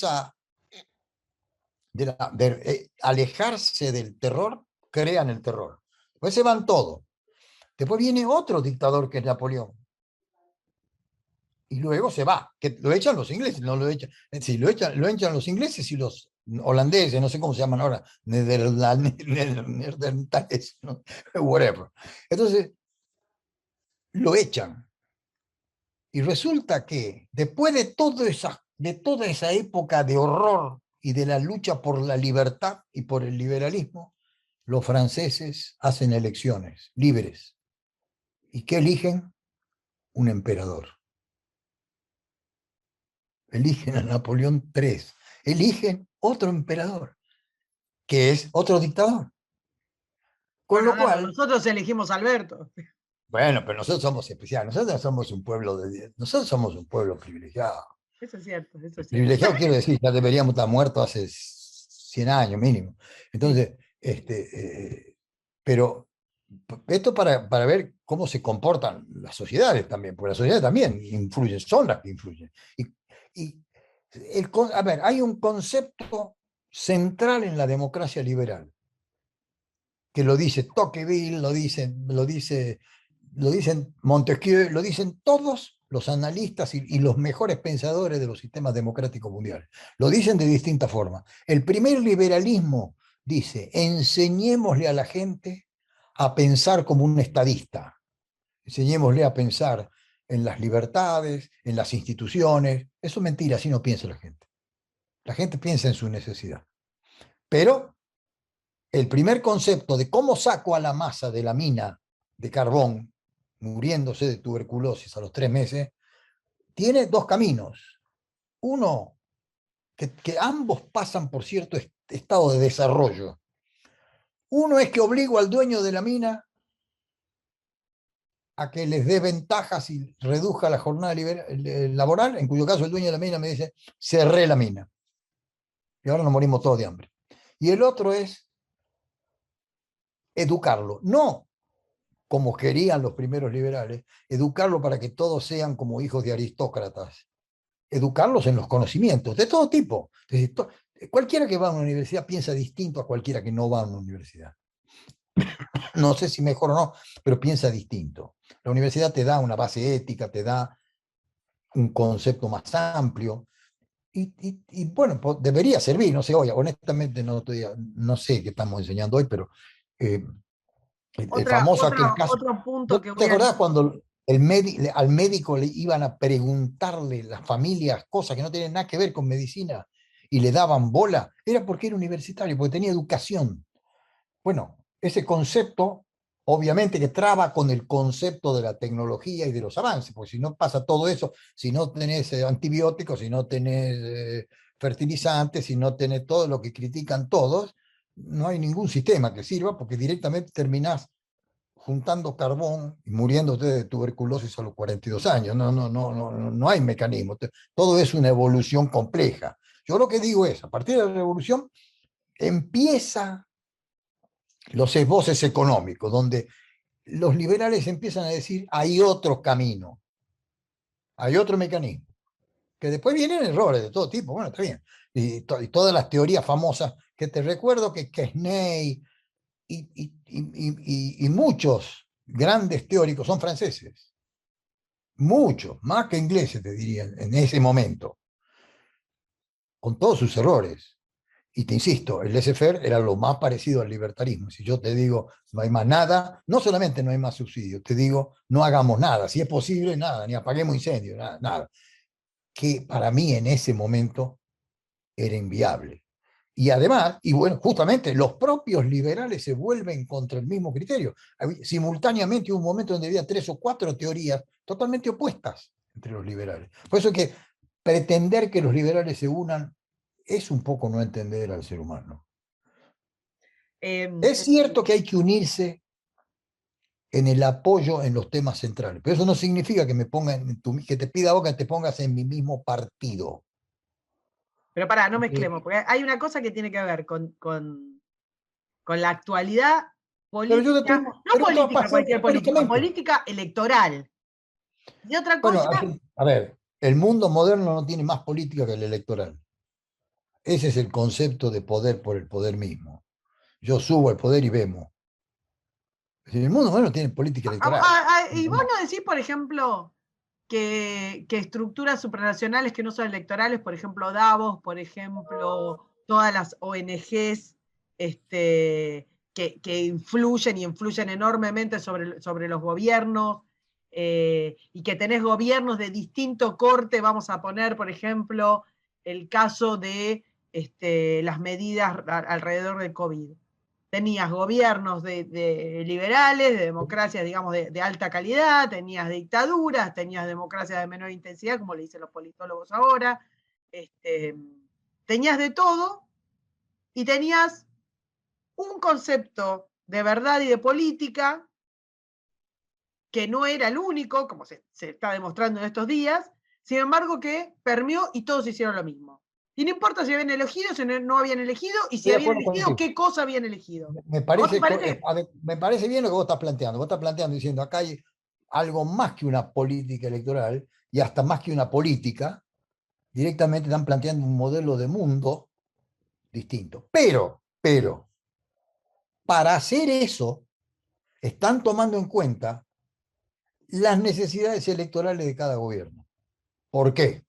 alejarse del terror, crean el terror. Después se van todos. Después viene otro dictador que es Napoleón. Y luego se va, que lo echan los ingleses, no lo echan. Sí, lo echan los ingleses y los holandeses, no sé cómo se llaman ahora, neandertales, ¿no? Whatever. Entonces, lo echan. Y resulta que después de toda esa época de horror y de la lucha por la libertad y por el liberalismo, los franceses hacen elecciones libres. ¿Y qué eligen? Un emperador. Eligen a Napoleón III. Eligen otro emperador, que es otro dictador. Con Bueno, lo cual, nosotros elegimos a Alberto. bueno, pero nosotros somos especiales, nosotros somos un pueblo privilegiado. Eso es cierto, eso es cierto. Privilegiado quiero decir, ya deberíamos estar muertos hace 100 años mínimo. Sí. Entonces, pero esto para ver cómo se comportan las sociedades también, porque las sociedades también influyen, son las que influyen. Y a ver, hay un concepto central en la democracia liberal, que lo dice Tocqueville, lo dicen Montesquieu, lo dicen todos los analistas y los mejores pensadores de los sistemas democráticos mundiales. Lo dicen de distinta forma. El primer liberalismo dice, enseñémosle a la gente a pensar como un estadista, enseñémosle a pensar en las libertades, en las instituciones. Eso es mentira, así no piensa la gente. La gente piensa en su necesidad. Pero el primer concepto de cómo saco a la masa de la mina de carbón, muriéndose de tuberculosis a los 3 meses, tiene dos caminos. Uno, que ambos pasan por cierto estado de desarrollo. Uno es que obligo al dueño de la mina a que les dé ventajas y reduzca la jornada laboral, en cuyo caso el dueño de la mina me dice, cerré la mina. Y ahora nos morimos todos de hambre. Y el otro es educarlo. No como querían los primeros liberales, educarlo para que todos sean como hijos de aristócratas, educarlos en los conocimientos de todo tipo. Es decir, cualquiera que va a una universidad piensa distinto a cualquiera que no va a una universidad. No sé si mejor o no, pero piensa distinto. La universidad te da una base ética, te da un concepto más amplio. Y bueno, pues debería servir, no sé, oye, honestamente no sé qué estamos enseñando hoy, pero el famoso aquel caso. Otro punto ¿No que te voy a... acordás cuando al médico le iban a preguntarle las familias cosas que no tienen nada que ver con medicina y le daban bola? Era porque era universitario, porque tenía educación. Bueno, ese concepto obviamente que traba con el concepto de la tecnología y de los avances, porque si no pasa todo eso, si no tenés antibióticos, si no tenés fertilizantes, si no tenés todo lo que critican todos, no hay ningún sistema que sirva porque directamente terminás juntando carbón y muriéndote de tuberculosis a los 42 años. No hay mecanismo. Todo es una evolución compleja. Yo lo que digo es, a partir de la revolución empieza los esboces económicos, donde los liberales empiezan a decir, hay otro camino, hay otro mecanismo, que después vienen errores de todo tipo, bueno, está bien, y todas las teorías famosas, que te recuerdo que Quesnay y muchos grandes teóricos son franceses, muchos, más que ingleses, te diría, en ese momento, con todos sus errores. Y te insisto, el laissez-faire era lo más parecido al libertarismo. Si yo te digo, no hay más nada, no solamente no hay más subsidios, te digo, no hagamos nada, si es posible, nada, ni apaguemos incendios, nada, nada. Que para mí en ese momento era inviable. Y además, y bueno, justamente los propios liberales se vuelven contra el mismo criterio. Simultáneamente hubo un momento donde había 3 o 4 teorías totalmente opuestas entre los liberales. Por eso que pretender que los liberales se unan es un poco no entender al ser humano. Es cierto que hay que unirse en el apoyo en los temas centrales, pero eso no significa que me ponga que te pida a vos que te pongas en mi mismo partido. Pero pará, no mezclemos, porque hay una cosa que tiene que ver con la actualidad Pero yo te estoy, política, no pero esto va a política, pasar cualquier política, históricamente. política electoral. Y otra Bueno, cosa, a ver, el mundo moderno no tiene más política que el electoral. Ese es el concepto de poder por el poder mismo. Yo subo al poder y vemos. El mundo moderno tiene política electoral. y vos no decís, por ejemplo, que estructuras supranacionales que no son electorales, por ejemplo, Davos, por ejemplo, todas las ONGs que influyen y influyen enormemente sobre los gobiernos, y que tenés gobiernos de distinto corte, vamos a poner, por ejemplo, el caso de las medidas alrededor del COVID. Tenías gobiernos de liberales, de democracias, digamos, de alta calidad, tenías dictaduras, tenías democracias de menor intensidad, como le dicen los politólogos ahora, tenías de todo y tenías un concepto de verdad y de política que no era el único, como se está demostrando en estos días, sin embargo que permeó y todos hicieron lo mismo. Y no importa si habían elegido, si no habían elegido, y si Estoy de habían acuerdo elegido, contigo. qué cosa habían elegido. Me ¿A vos te parece, parece? me parece bien lo que vos estás planteando. Vos estás planteando diciendo acá hay algo más que una política electoral y hasta más que una política. Directamente están planteando un modelo de mundo distinto. Pero, para hacer eso, están tomando en cuenta las necesidades electorales de cada gobierno. ¿Por qué?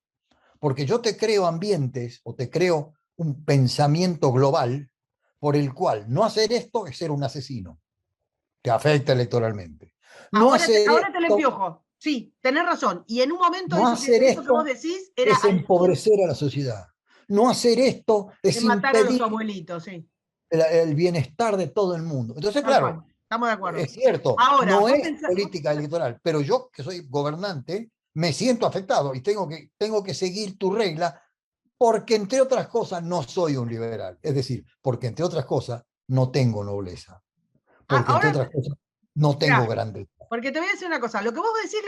Porque yo te creo ambientes o te creo un pensamiento global por el cual no hacer esto es ser un asesino, te afecta electoralmente. No hacer Ahora te le esto, empiojo. Sí, tenés razón. Y en un momento no hacer eso que vos esto decís era es al 100 empobrecer a la sociedad. No hacer esto de es matar a los impedir abuelitos, sí. el bienestar de todo el mundo. Entonces, Tal cual. claro, Estamos de acuerdo. es cierto, Ahora, no es política electoral, pero yo que soy gobernante me siento afectado y tengo que seguir tu regla porque, entre otras cosas, no soy un liberal. Es decir, porque, entre otras cosas, no tengo nobleza. Porque, entre ahora, otras cosas, no tengo mirá, grandeza. porque te voy a decir una cosa. Lo que vos decís,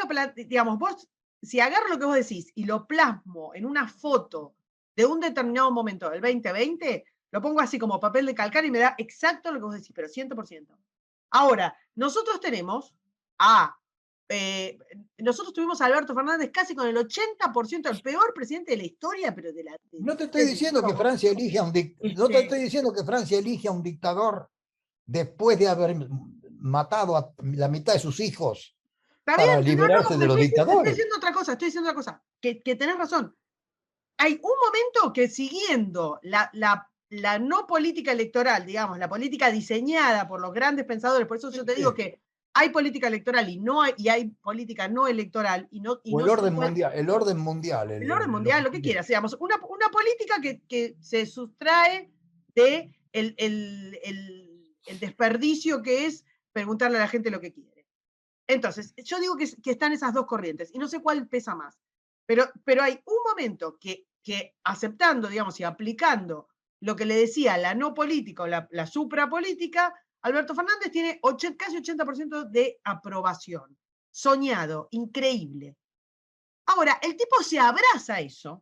digamos, vos, si agarro lo que vos decís y lo plasmo en una foto de un determinado momento del 2020, lo pongo así como papel de calcar y me da exacto lo que vos decís, pero 100%. Ahora, nosotros tenemos a nosotros tuvimos a Alberto Fernández casi con el 80%, el peor presidente de la historia, pero No te estoy de diciendo que todo. Francia elige a un no te estoy diciendo que Francia elige a un dictador después de haber matado a la mitad de sus hijos Está para bien, no, liberarse no, de los estoy dictadores. diciendo otra cosa, que tenés razón. Hay un momento que siguiendo la no política electoral, digamos, la política diseñada por los grandes pensadores, por eso yo te digo que hay política electoral y hay política no electoral y O no el se orden puede, mundial, el orden mundial, el orden lo mundial, que lo que quieras, digamos, una política que se sustrae de el desperdicio que es preguntarle a la gente lo que quiere. Entonces, yo digo que están esas dos corrientes y no sé cuál pesa más, pero hay un momento que aceptando, digamos, y aplicando lo que le decía la no política o la suprapolítica, Alberto Fernández tiene casi 80% de aprobación. Soñado, increíble. Ahora, el tipo se abraza eso,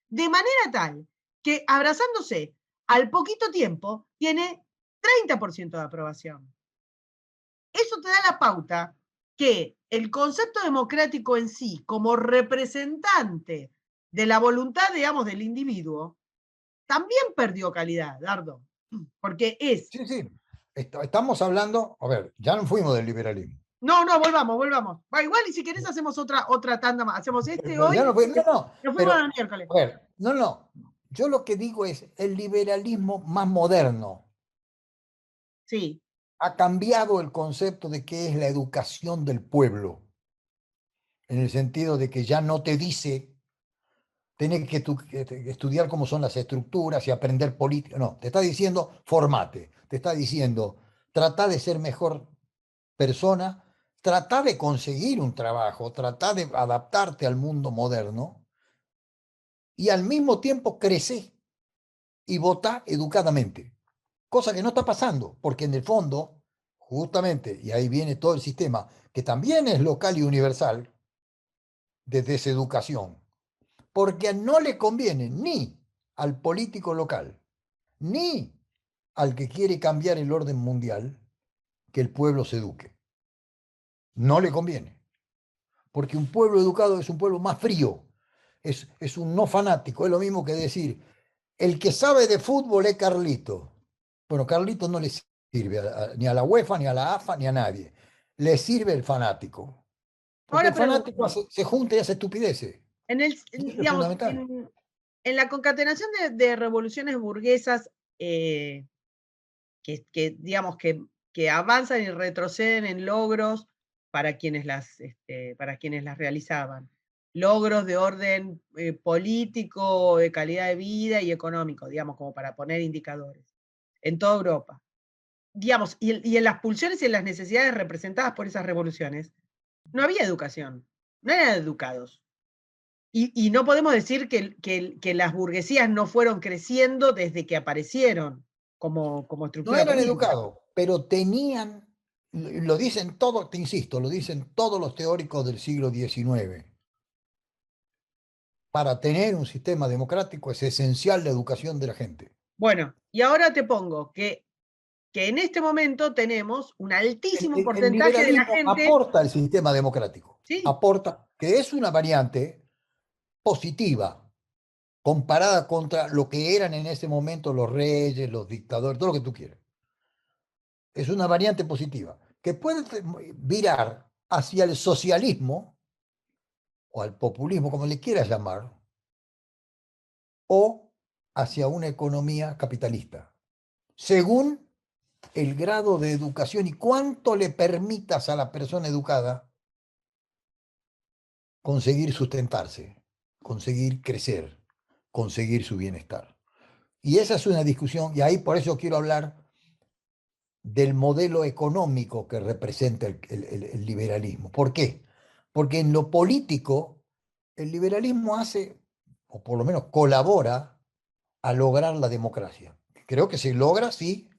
de manera tal que abrazándose al poquito tiempo tiene 30% de aprobación. Eso te da la pauta que el concepto democrático en sí, como representante de la voluntad, digamos, del individuo, también perdió calidad, Dardo. Porque es. Sí, sí. Estamos hablando, a ver, ya no fuimos del liberalismo. No, no, volvamos. Va, igual, y si querés, hacemos otra tanda más. Hacemos este hoy. Ya no, no, no, Nos fuimos pero, al miércoles. a ver, no, no. Yo lo que digo es el liberalismo más moderno Sí. ha cambiado el concepto de qué es la educación del pueblo, en el sentido de que ya no te dice tenés que estudiar cómo son las estructuras y aprender política. No, te está diciendo formate, te está diciendo trata de ser mejor persona, trata de conseguir un trabajo, trata de adaptarte al mundo moderno y al mismo tiempo crecer y vota educadamente, cosa que no está pasando, porque en el fondo, justamente, y ahí viene todo el sistema, que también es local y universal, de deseducación, porque no le conviene ni al político local, ni al que quiere cambiar el orden mundial, que el pueblo se eduque. No le conviene, porque un pueblo educado es un pueblo más frío, es un no fanático, es lo mismo que decir, el que sabe de fútbol es Carlito. Bueno, Carlito no le sirve ni a la UEFA, ni a la AFA, ni a nadie. Le sirve el fanático, porque Ahora el fanático pregunto, se junta y hace estupideces. Y eso es digamos, fundamental. en la concatenación de revoluciones burguesas digamos, que avanzan y retroceden en logros para quienes las realizaban. Logros de orden político, de calidad de vida y económico, digamos, como para poner indicadores, en toda Europa. Digamos, y en las pulsiones y en las necesidades representadas por esas revoluciones, no había educación, no eran educados. Y no podemos decir que las burguesías no fueron creciendo desde que aparecieron como No estructura eran política. educados, pero tenían, lo dicen todos, te insisto, lo dicen todos los teóricos del siglo XIX. Para tener un sistema democrático es esencial la educación de la gente. Bueno, y ahora te pongo que en este momento tenemos un altísimo El porcentaje de la liberalismo gente, aporta al sistema democrático, sí, aporta, que es una variante positiva comparada contra lo que eran en ese momento los reyes, los dictadores, todo lo que tú quieras. Es una variante positiva, que puede virar hacia el socialismo o al populismo, como le quieras llamar, o hacia una economía capitalista, según el grado de educación y cuánto le permitas a la persona educada conseguir sustentarse, conseguir crecer, conseguir su bienestar. Y esa es una discusión, y ahí por eso quiero hablar del modelo económico que representa el liberalismo. ¿Por qué? Porque en lo político, el liberalismo hace, o por lo menos colabora, a lograr la democracia. Creo que se logra, sí,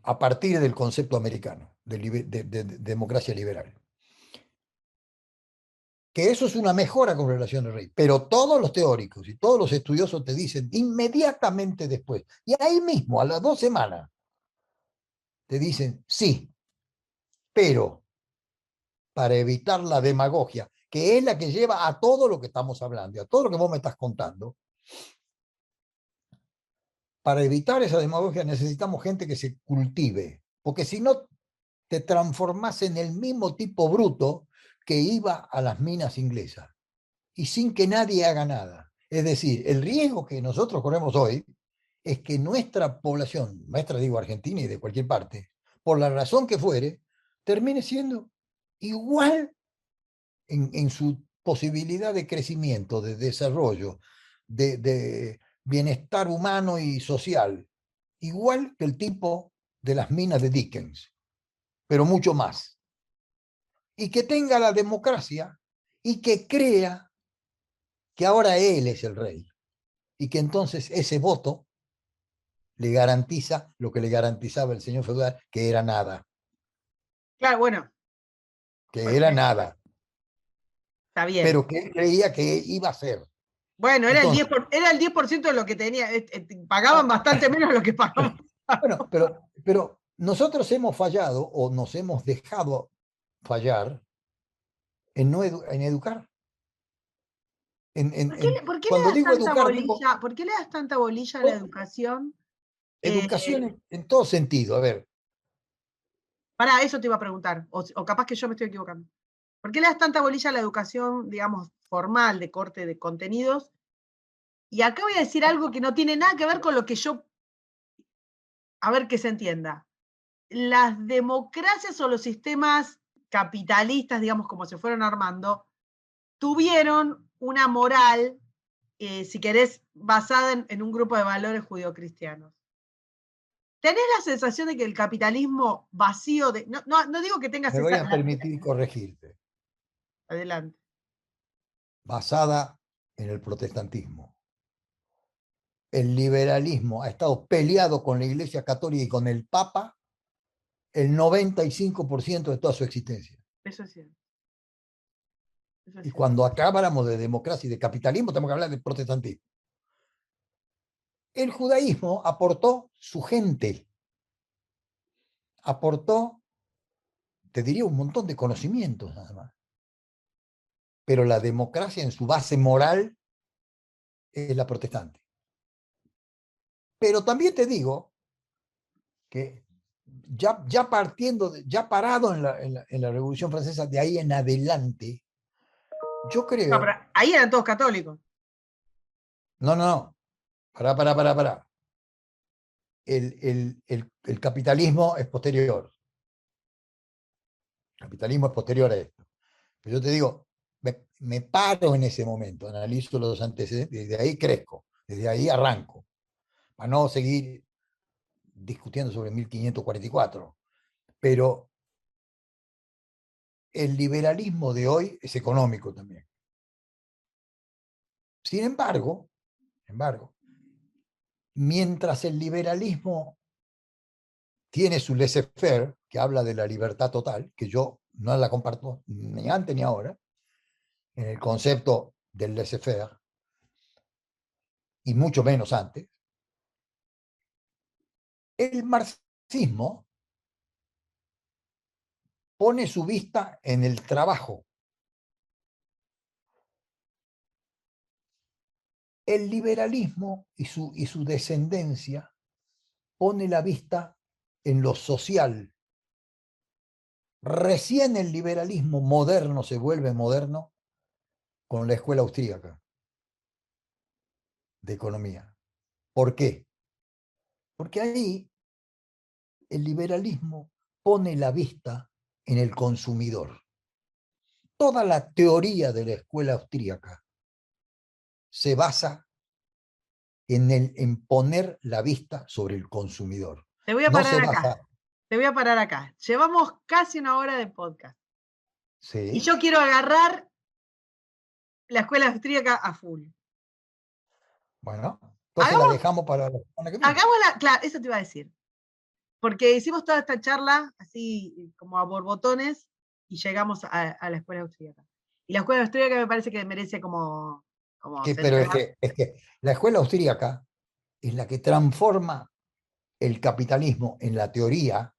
a partir del concepto americano de democracia liberal. Que eso es una mejora con relación al rey, pero todos los teóricos y todos los estudiosos te dicen inmediatamente después, y ahí mismo, a las 2 semanas, te dicen sí, pero para evitar la demagogia, que es la que lleva a todo lo que estamos hablando, a todo lo que vos me estás contando, para evitar esa demagogia necesitamos gente que se cultive, porque si no te transformás en el mismo tipo bruto que iba a las minas inglesas y sin que nadie haga nada. Es decir, el riesgo que nosotros corremos hoy es que nuestra población, nuestra digo Argentina y de cualquier parte, por la razón que fuere, termine siendo igual en su posibilidad de crecimiento, de desarrollo, de bienestar humano y social, igual que el tipo de las minas de Dickens, pero mucho más. Y que tenga la democracia y que crea que ahora él es el rey y que entonces ese voto le garantiza lo que le garantizaba el señor feudal, que era nada, Claro, bueno, que pues, era nada, está bien. pero que él creía que iba a ser. Bueno, Entonces, era el 10% de lo que tenía. Pagaban ah, bastante menos de lo que pagaban. bueno, pero nosotros hemos fallado o nos hemos dejado fallar en, no en educar. ¿Por qué le Cuando das digo tanta educar, digo bolilla? ¿Por qué le das tanta bolilla a la educación? Eh, educación en todo sentido. A ver, para eso te iba a preguntar, o capaz que yo me estoy equivocando. ¿Por qué le das tanta bolilla a la educación, digamos, formal, de corte de contenidos? Y acá voy a decir algo que no tiene nada que ver con lo que yo, a ver que se entienda. Las democracias o los sistemas capitalistas, digamos, como se fueron armando, tuvieron una moral, si querés, basada en un grupo de valores judeocristianos. ¿Tenés la sensación de que el capitalismo vacío de... No digo que tengas me voy esa... a permitir corregirte, Adelante. basada en el protestantismo. El liberalismo ha estado peleado con la Iglesia Católica y con el Papa el 95% de toda su existencia. Eso es cierto. Eso es Y cierto. cuando acá hablamos de democracia y de capitalismo, tenemos que hablar de protestantismo. El judaísmo aportó su gente, aportó, te diría, un montón de conocimientos nada más. Pero la democracia en su base moral es la protestante. Pero también te digo que ya partiendo, ya parado en la Revolución Francesa, de ahí en adelante, yo No, pero creo, ahí eran todos católicos. no, pará. El capitalismo es posterior. El capitalismo es posterior a esto. Pero yo te digo, me paro en ese momento, analizo los antecedentes, desde ahí crezco, desde ahí arranco, para no seguir discutiendo sobre 1544. Pero el liberalismo de hoy es económico también. Sin embargo, mientras el liberalismo tiene su laissez-faire, que habla de la libertad total, que yo no la comparto ni antes ni ahora, en el concepto del laissez-faire, y mucho menos antes, el marxismo pone su vista en el trabajo. El liberalismo y su descendencia pone la vista en lo social, Recién el liberalismo moderno se vuelve moderno con la escuela austríaca de economía. ¿Por qué? Porque ahí el liberalismo pone la vista en el consumidor. Toda la teoría de la escuela austríaca se basa en poner la vista sobre el consumidor. Te voy a No parar se acá. basa, Te voy a parar acá. Llevamos casi una hora de podcast. Y sí, yo quiero agarrar la escuela austríaca a full. bueno, entonces la Hagamos, dejamos para la semana que viene. hagámosla, claro, eso te iba a decir. Porque hicimos toda esta charla así como a borbotones y llegamos a la escuela austríaca. Y la escuela austríaca me parece que merece como Pero centrar. es que la escuela austríaca es la que transforma el capitalismo en la teoría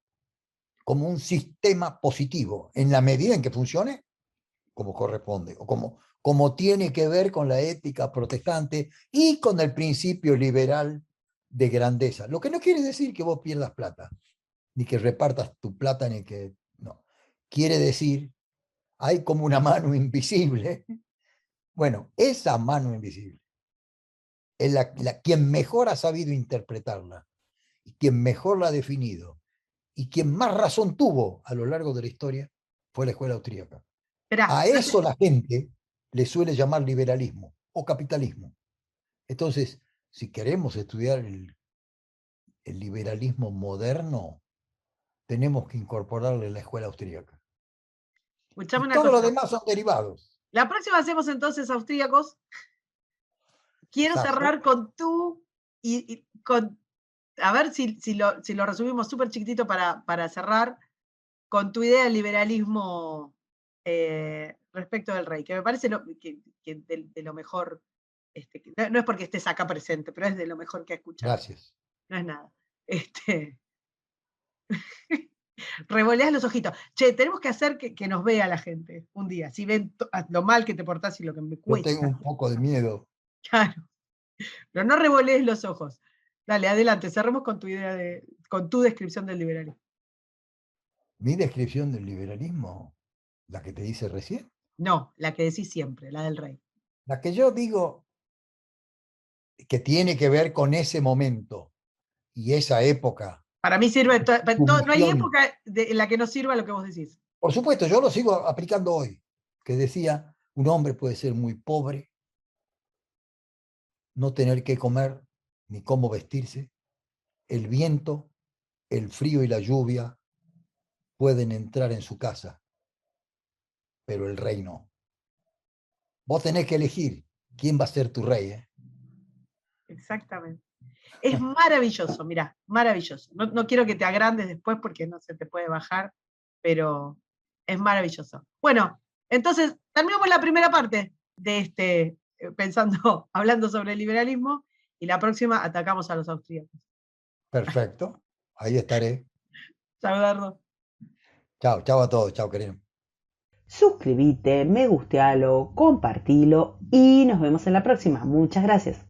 como un sistema positivo, en la medida en que funcione como corresponde, o como tiene que ver con la ética protestante y con el principio liberal de grandeza. Lo que no quiere decir que vos pierdas plata, ni que repartas tu plata, ni que... No. Quiere decir, hay como una mano invisible. Bueno, esa mano invisible es quien mejor ha sabido interpretarla, y quien mejor la ha definido, y quien más razón tuvo a lo largo de la historia fue la escuela austríaca. Esperá, A eso la gente le suele llamar liberalismo o capitalismo. Entonces, si queremos estudiar el liberalismo moderno, tenemos que incorporarle la escuela austríaca. escuchame Y una todo lo cosa. demás son derivados. La próxima hacemos entonces austríacos. Quiero Exacto. cerrar con tú y con, a ver si lo resumimos súper chiquitito para cerrar, con tu idea del liberalismo respecto del rey, que me parece que de lo mejor, no es porque estés acá presente, pero es de lo mejor que he escuchado. Gracias. No es nada. Revoleas los ojitos. Che, tenemos que hacer que nos vea la gente un día, si ven lo mal que te portás y lo que me Yo tengo cuesta. un poco de miedo. Claro, pero no revolees los ojos. Dale, adelante, cerremos con tu idea con tu descripción del liberalismo. Mi descripción del liberalismo, la que te dice recién, No, la que decís siempre, la del rey. la que yo digo que tiene que ver con ese momento y esa época, Para mí sirve, no hay sumisión. época en la que no sirva lo que vos decís. Por supuesto, yo lo sigo aplicando hoy, que decía, un hombre puede ser muy pobre, no tener qué comer ni cómo vestirse, el viento, el frío y la lluvia pueden entrar en su casa, pero el rey no. Vos tenés que elegir quién va a ser tu rey, ¿eh? Exactamente. Es maravilloso, mirá, maravilloso. No quiero que te agrandes después porque no se te puede bajar, pero es maravilloso. Bueno, entonces terminamos la primera parte de pensando, hablando sobre el liberalismo, y la próxima atacamos a los austríacos. Perfecto, ahí estaré. Saludardo. Chao, chao a todos, chao, querido. Suscríbete, me gustealo, compartilo y nos vemos en la próxima. Muchas gracias.